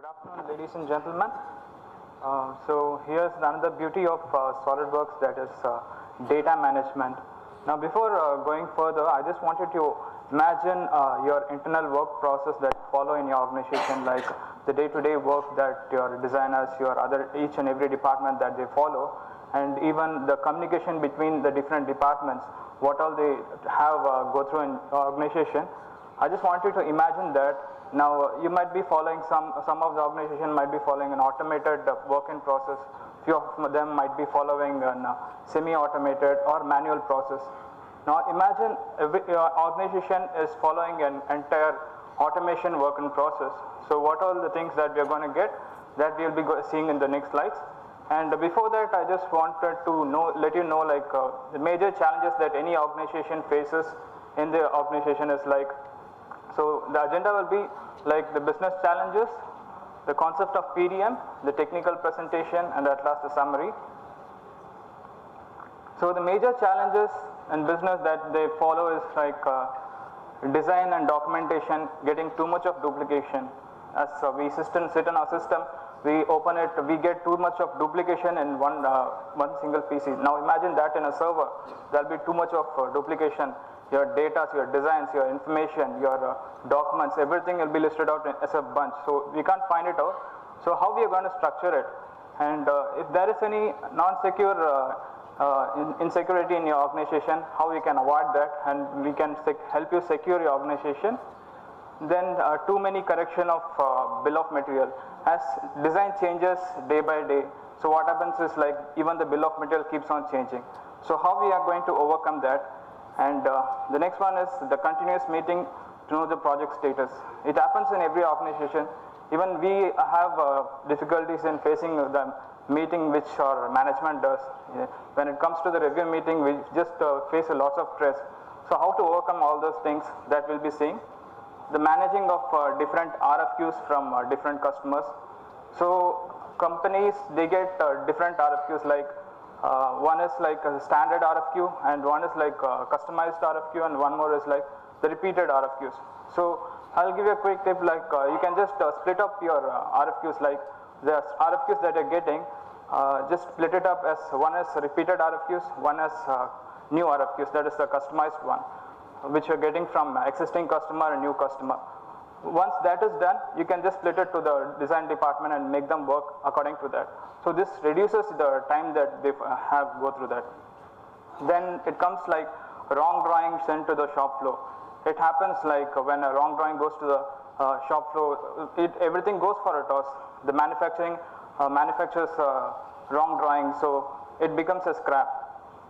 Good afternoon, ladies and gentlemen. So here's another beauty of SolidWorks, that is data management. Now before going further, I just wanted to imagine your internal work process that you follow in your organization, like the day-to-day work that your designers, each and every department that they follow, and even the communication between the different departments, what all they have go through in organization. I just want you to imagine that. Now you might be following some of the organization might be following an automated work-in process. Few of them might be following a semi-automated or manual process. Now imagine every organization is following an entire automation work-in process. So what are the things that we are going to get, that we will be seeing in the next slides. And before that, I just wanted to let you know like the major challenges that any organization faces in the organization is like. So the agenda will be like the business challenges, the concept of PDM, the technical presentation, and at last the summary. So the major challenges in business that they follow is like design and documentation, getting too much of duplication. As we sit in our system, we open it, we get too much of duplication in one single PC. Now imagine that in a server, there will be too much of duplication. Your data, your designs, your information, your documents, everything will be listed out as a bunch. So we can't find it out. So how we are going to structure it? And if there is any non-secure insecurity in your organization, how we can avoid that, and we can help you secure your organization. Then too many correction of bill of material. As design changes day by day, so what happens is like even the bill of material keeps on changing. So how we are going to overcome that? And the next one is the continuous meeting to know the project status. It happens in every organization. Even we have difficulties in facing the meeting which our management does. When it comes to the review meeting, we just face a lot of stress. So how to overcome all those things, that we'll be seeing. The managing of different RFQs from different customers. So companies, they get different RFQs, like one is like a standard RFQ, and one is like a customized RFQ, and one more is like the repeated RFQs. So I'll give you a quick tip, like you can just split up your RFQs, like the RFQs that you're getting, just split it up as one is repeated RFQs, one is new RFQs, that is the customized one, which you're getting from existing customer and new customer. Once that is done, you can just split it to the design department and make them work according to that. So this reduces the time that they have go through that. Then it comes like wrong drawing sent to the shop floor. It happens like when a wrong drawing goes to the shop floor, everything goes for a toss. The manufacturers wrong drawing, so it becomes a scrap.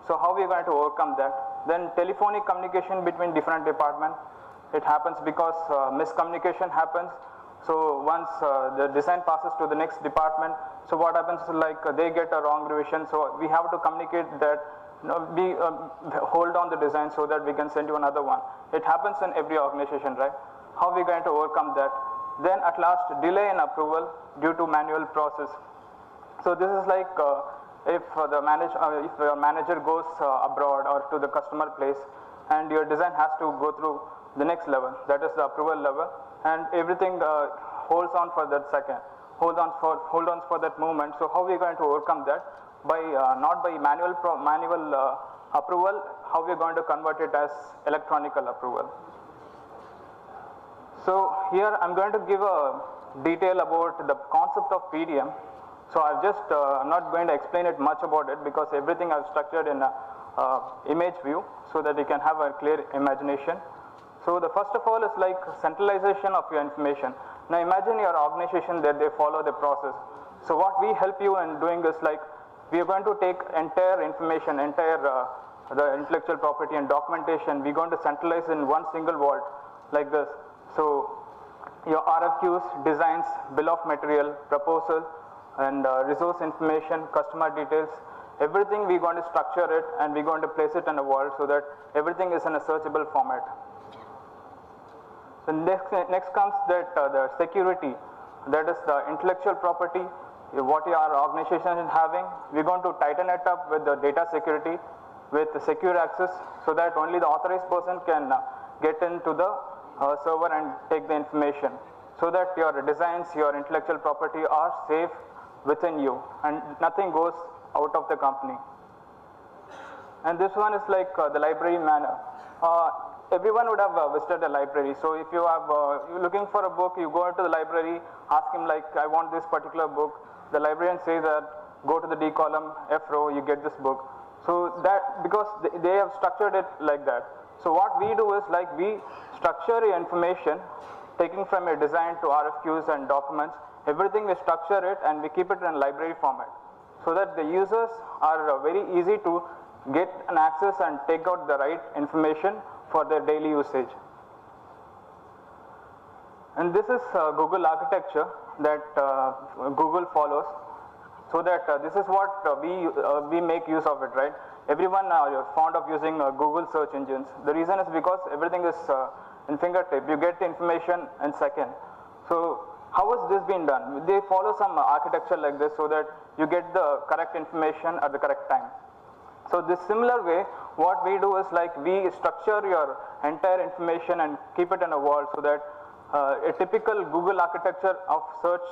So how we are going to overcome that? Then telephonic communication between different departments. It happens because miscommunication happens. So once the design passes to the next department, so what happens is like they get a wrong revision. So we have to communicate that we hold on the design so that we can send you another one. It happens in every organization, right? How are we going to overcome that? Then at last, delay in approval due to manual process. So this is like if your manager goes abroad or to the customer place, and your design has to go through the next level, that is the approval level, and everything holds on for that second, hold on for that moment. So how are we going to overcome that? By not by manual approval, how we are going to convert it as electronic approval. So here I'm going to give a detail about the concept of PDM. So I've just I'm not going to explain it much about it, because everything I've structured in a image view so that you can have a clear imagination. So the first of all is like centralization of your information. Now imagine your organization that they follow the process. So what we help you in doing is like we are going to take entire information, the intellectual property and documentation, we're going to centralize in one single vault like this. So your RFQs, designs, bill of material, proposal, and resource information, customer details, everything we're going to structure it, and we're going to place it in a vault so that everything is in a searchable format. So next comes that the security, that is the intellectual property, what your organization is having. We're going to tighten it up with the data security, with the secure access, so that only the authorized person can get into the server and take the information. so that your designs, your intellectual property are safe within you and nothing goes out of the company. And this one is like the library manner. Everyone would have visited a library. So if you have you're looking for a book, you go into the library, ask him like, I want this particular book. The librarian says that go to the D column, F row, you get this book. So that, because they have structured it like that. So what we do is like we structure your information, taking from your design to RFQs and documents, everything we structure it and we keep it in library format. So that the users are very easy to get an access and take out the right information for their daily usage. And this is Google architecture that Google follows. So that this is what we make use of it, right? Everyone is fond of using Google search engines. The reason is because everything is in fingertip. You get the information in second. So how has this been done? They follow some architecture like this so that you get the correct information at the correct time. So this similar way, what we do is like we structure your entire information and keep it in a vault so that a typical Google architecture of search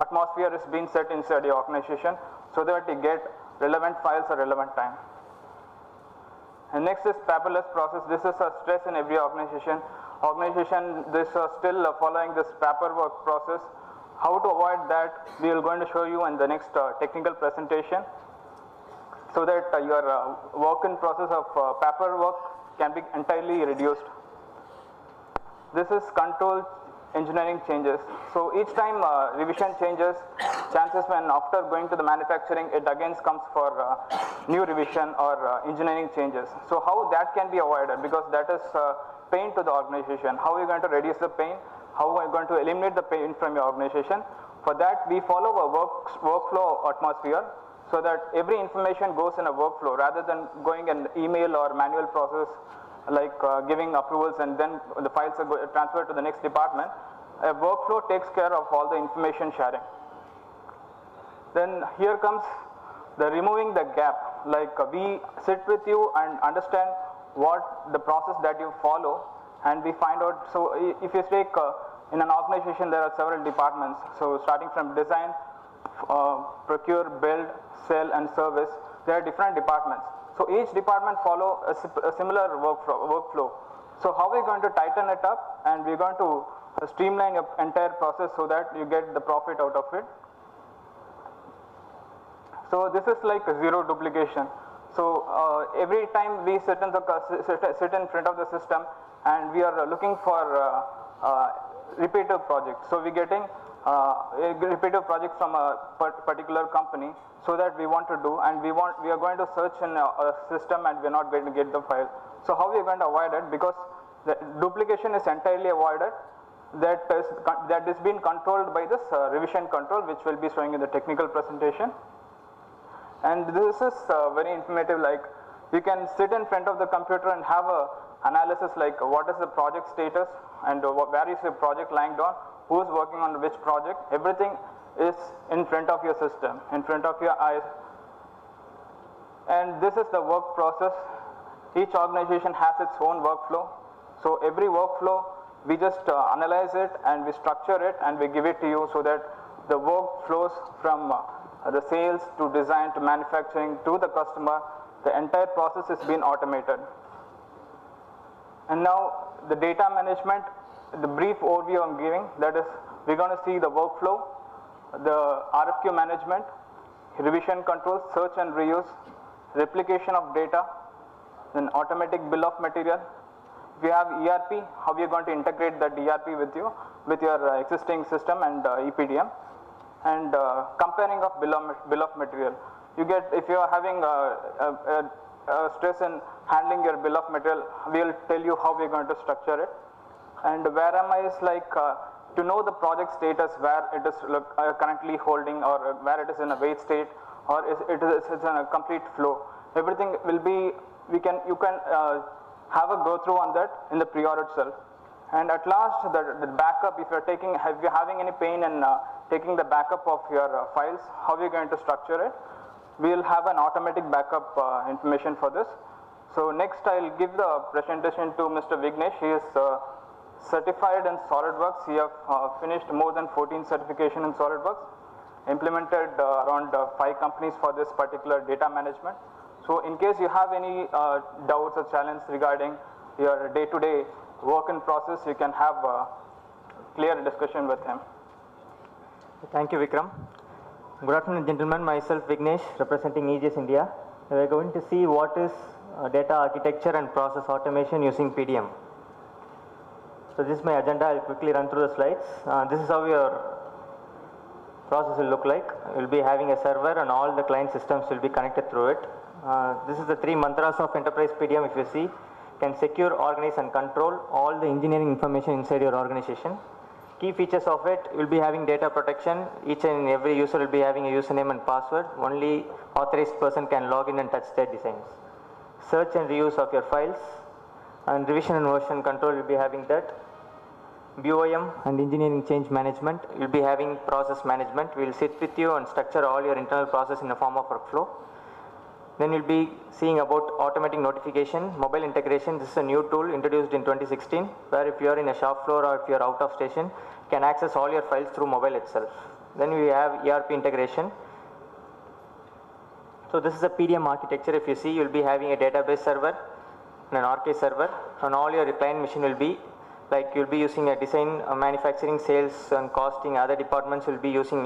atmosphere is being set inside your organization so that you get relevant files at relevant time. And next is paperless process. This is a stress in every organization. This still following this paperwork process. How to avoid that, we are going to show you in the next technical presentation, so that your work in process of paperwork can be entirely reduced. This is control engineering changes. So each time revision changes, chances when after going to the manufacturing, it again comes for new revision or engineering changes. So how that can be avoided, because that is pain to the organization. How are you going to reduce the pain? How are you going to eliminate the pain from your organization? For that, we follow a workflow atmosphere, so that every information goes in a workflow rather than going an email or manual process like giving approvals and then the files are transferred to the next department. A workflow takes care of all the information sharing. Then here comes the removing the gap. Like we sit with you and understand what the process that you follow, and we find out. So if you take in an organization, there are several departments. So starting from design, procure, build, sell and service, there are different departments. So each department follow a similar workflow. So how are we going to tighten it up, and we're going to streamline your entire process so that you get the profit out of it. So this is like a zero duplication. So every time we sit in front of the system and we are looking for repetitive projects. So we're getting a repetitive project from a particular company, so that we want to do, and we are going to search in a system and we're not going to get the file. So how we are going to avoid it? Because the duplication is entirely avoided. That is being controlled by this revision control, which will be showing in the technical presentation. And this is very informative. Like you can sit in front of the computer and have a analysis like what is the project status and where is the project lying down, who is working on which project. Everything is in front of your system, in front of your eyes. And this is the work process. Each organization has its own workflow. So every workflow, we just analyze it and we structure it and we give it to you, so that the work flows from the sales to design to manufacturing to the customer. The entire process is being automated. And now the data management, the brief overview I'm giving, that is, we're going to see the workflow, the RFQ management, revision control, search and reuse, replication of data, then automatic bill of material. We have ERP, how we are going to integrate that ERP with you, with your existing system and EPDM, and comparing of bill of material. You get, if you are having stress in handling your bill of material, we will tell you how we are going to structure it. And where am I is like to know the project status, where it is currently holding, or where it is in a wait state, or it is in a complete flow. Everything will be, you can have a go through on that in the pre-order itself. And at last, the backup, if you're having any pain in taking the backup of your files, how are you going to structure it? We will have an automatic backup information for this. So next I'll give the presentation to Mr. Vignesh. He is certified in SolidWorks. We have finished more than 14 certification in SolidWorks, implemented around 5 companies for this particular data management. So in case you have any doubts or challenges regarding your day-to-day work in process, you can have a clear discussion with him. Thank you, Vikram. Good afternoon, gentlemen. Myself, Vignesh, representing EGS India. We are going to see what is data architecture and process automation using PDM. So this is my agenda. I'll quickly run through the slides. This is how your process will look like. You'll be having a server and all the client systems will be connected through it. This is the 3 mantras of enterprise PDM. If you see, can secure, organize and control all the engineering information inside your organization. Key features of it, you'll be having data protection. Each and every user will be having a username and password. Only authorized person can log in and touch their designs. Search and reuse of your files, and revision and version control will be having that. BOM and engineering change management, you'll be having process management. We'll sit with you and structure all your internal process in the form of workflow. Then you'll be seeing about automatic notification, mobile integration. This is a new tool introduced in 2016, where if you are in a shop floor or if you are out of station, you can access all your files through mobile itself. Then we have ERP integration. So this is a PDM architecture. If you see, you'll be having a database server and an RK server, and all your client machine will be like you'll be using a design, manufacturing, sales and costing. Other departments will be using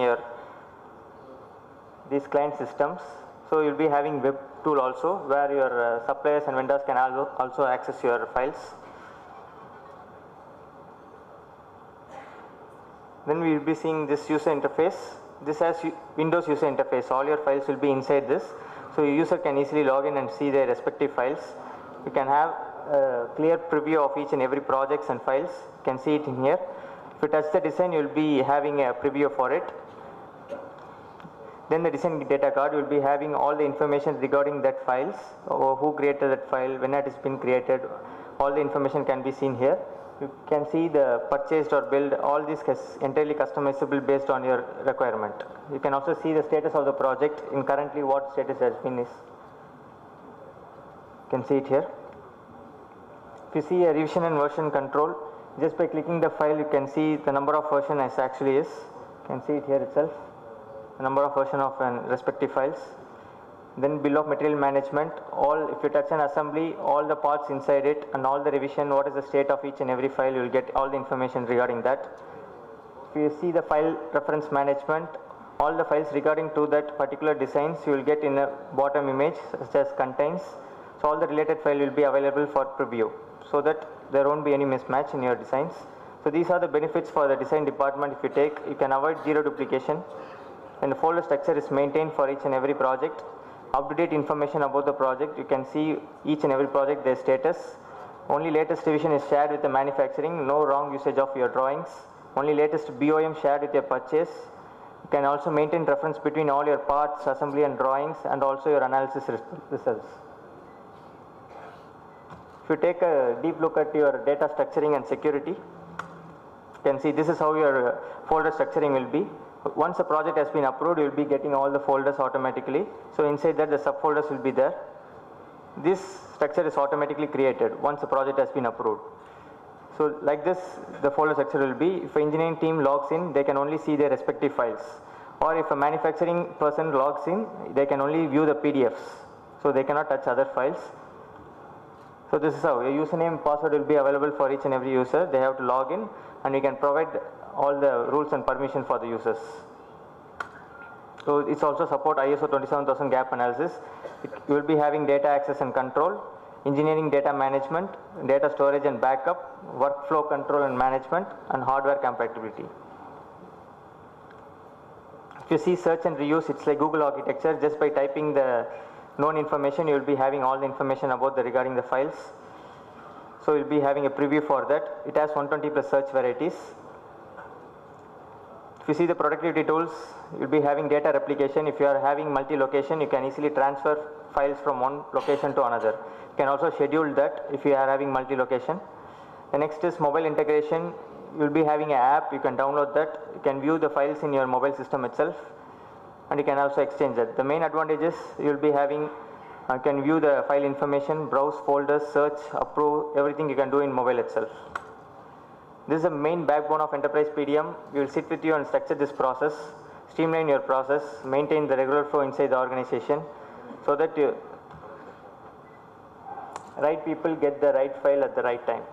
these client systems. So you'll be having web tool also, where your suppliers and vendors can also access your files. Then we will be seeing this user interface. This has Windows user interface. All your files will be inside this. So your user can easily log in and see their respective files. You can have a clear preview of each and every projects and files. You can see it in here. If you touch the design, you will be having a preview for it. Then the design data card will be having all the information regarding that files, or who created that file, when it has been created. All the information can be seen here. You can see the purchased or build. All this is entirely customizable based on your requirement. You can also see the status of the project in currently what status has been is. You can see it here. If you see a revision and version control, just by clicking the file, you can see the number of version as actually is. You can see it here itself. Number of version of respective files. Then bill of material management, if you touch an assembly, all the parts inside it and all the revision, what is the state of each and every file, you will get all the information regarding that. If you see the file reference management, all the files regarding to that particular designs you will get in a bottom image such as contains. So all the related file will be available for preview, so that there won't be any mismatch in your designs. So these are the benefits for the design department. If you take, you can avoid zero duplication. And the folder structure is maintained for each and every project. Up-to-date information about the project, you can see each and every project, their status. Only latest revision is shared with the manufacturing, no wrong usage of your drawings. Only latest BOM shared with your purchase. You can also maintain reference between all your parts, assembly and drawings, and also your analysis results. If you take a deep look at your data structuring and security, you can see this is how your folder structuring will be. Once a project has been approved, you will be getting all the folders automatically. So inside that, the subfolders will be there. This structure is automatically created once a project has been approved. So like this, the folder structure will be. If an engineering team logs in, they can only see their respective files. Or if a manufacturing person logs in, they can only view the PDFs. So they cannot touch other files. So this is how your username and password will be available for each and every user. They have to log in, and you can provide all the rules and permission for the users. So it's also support ISO 27000 gap analysis. You will be having data access and control, engineering data management, data storage and backup, workflow control and management, and hardware compatibility. If you see search and reuse, it's like Google architecture. Just by typing the known information, you will be having all the information about regarding the files. So you'll be having a preview for that. It has 120 plus search varieties. If you see the productivity tools, you'll be having data replication. If you are having multi-location, you can easily transfer files from one location to another. You can also schedule that if you are having multi-location. The next is mobile integration. You'll be having an app, you can download that. You can view the files in your mobile system itself, and you can also exchange that. The main advantage is you'll be having, you can view the file information, browse folders, search, approve, everything you can do in mobile itself. This is the main backbone of enterprise PDM. We will sit with you and structure this process, streamline your process, maintain the regular flow inside the organization so that right people get the right file at the right time.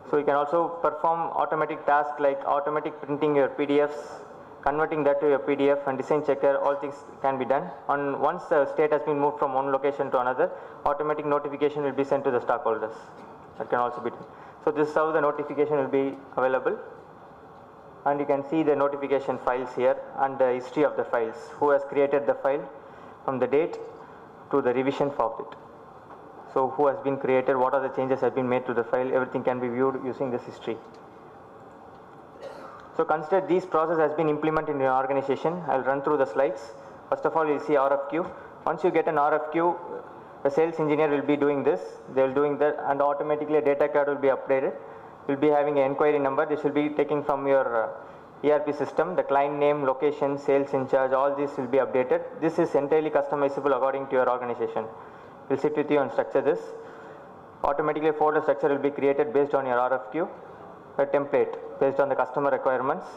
So you can also perform automatic tasks like automatic printing your PDFs, converting that to your PDF, and design checker. All things can be done. And once the state has been moved from one location to another, automatic notification will be sent to the stockholders. That can also be done. So this is how the notification will be available. And you can see the notification files here and the history of the files. Who has created the file from the date to the revision for it. So who has been created, what are the changes have been made to the file, everything can be viewed using this history. So consider this process has been implemented in your organization. I will run through the slides. First of all, you will see RFQ. Once you get an RFQ, the sales engineer will be doing this. They will doing that, and automatically a data card will be updated. You will be having an inquiry number. This will be taken from your ERP system. The client name, location, sales in charge, all this will be updated. This is entirely customizable according to your organization. We'll sit with you and structure this. Automatically a folder structure will be created based on your RFQ, a template based on the customer requirements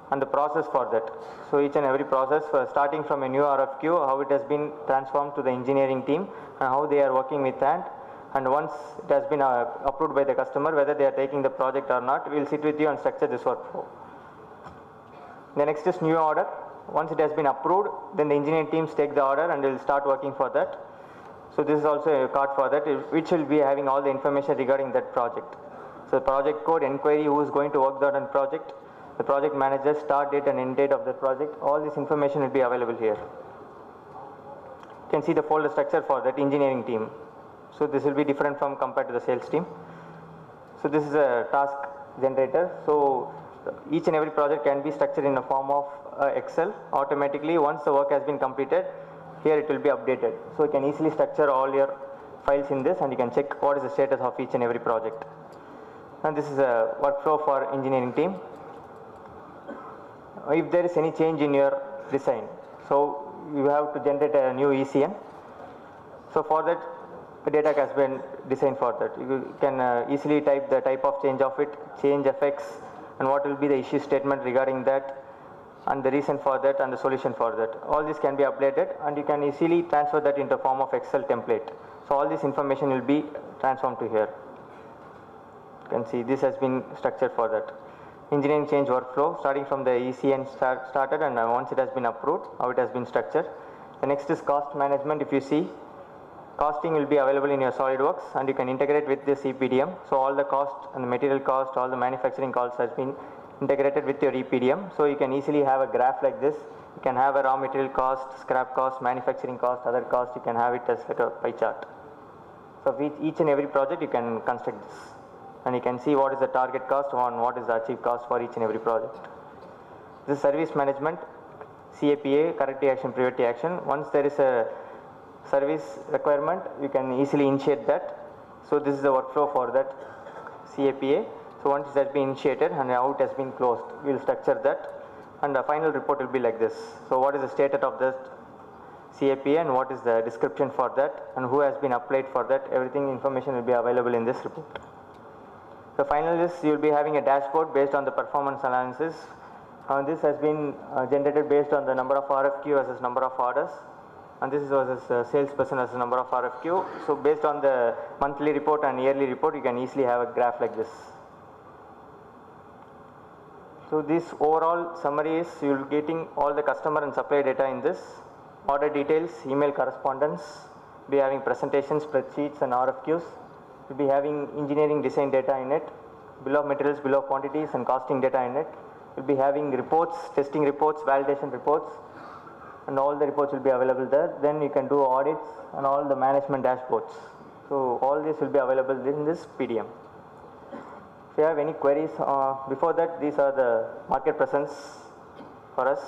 and the process for that. So each and every process starting from a new RFQ, how it has been transformed to the engineering team and how they are working with that, and once it has been approved by the customer, whether they are taking the project or not, we will sit with you and structure this workflow. The next is new order. Once it has been approved, then the engineering teams take the order and will start working for that. So this is also a card for that, which will be having all the information regarding that project. So project code, inquiry, who is going to work that on project, the project manager, start date and end date of the project, all this information will be available here. You can see the folder structure for that engineering team. So this will be different from compared to the sales team. So this is a task generator. So each and every project can be structured in a form of Excel. Automatically, once the work has been completed, here it will be updated. So you can easily structure all your files in this and you can check what is the status of each and every project. And this is a workflow for engineering team. If there is any change in your design, so you have to generate a new ECN. So for that, the data has been designed for that. You can easily type the type of change of it, change effects, and what will be the issue statement regarding that, and the reason for that and the solution for that. All this can be updated and you can easily transfer that into form of Excel template. So all this information will be transformed to here. You can see this has been structured for that. Engineering change workflow starting from the ECN started, and once it has been approved, how it has been structured. The next is cost management. If you see, costing will be available in your SOLIDWORKS and you can integrate with this EPDM. So all the cost and the material cost, all the manufacturing costs has been integrated with your EPDM. So you can easily have a graph like this. You can have a raw material cost, scrap cost, manufacturing cost, other costs. You can have it as like a pie chart. So with each and every project you can construct this. And you can see what is the target cost and what is the achieved cost for each and every project. This is service management, CAPA, corrective action, preventive action. Once there is a service requirement, you can easily initiate that. So this is the workflow for that CAPA. So once it has been initiated and how it has been closed, we will structure that and the final report will be like this. So what is the status of that CAPA and what is the description for that and who has been applied for that, everything information will be available in this report. The final is you will be having a dashboard based on the performance analysis. This has been generated based on the number of RFQ versus number of orders, and this is versus salesperson as number of RFQ. So based on the monthly report and yearly report, you can easily have a graph like this. So this overall summary is you will be getting all the customer and supplier data in this, order details, email correspondence, be having presentations, spreadsheets and RFQs, will be having engineering design data in it, bill of materials, bill of quantities and costing data in it, will be having reports, testing reports, validation reports, and all the reports will be available there. Then you can do audits and all the management dashboards. So all this will be available in this PDM. If you have any queries, before that, these are the market presence for us.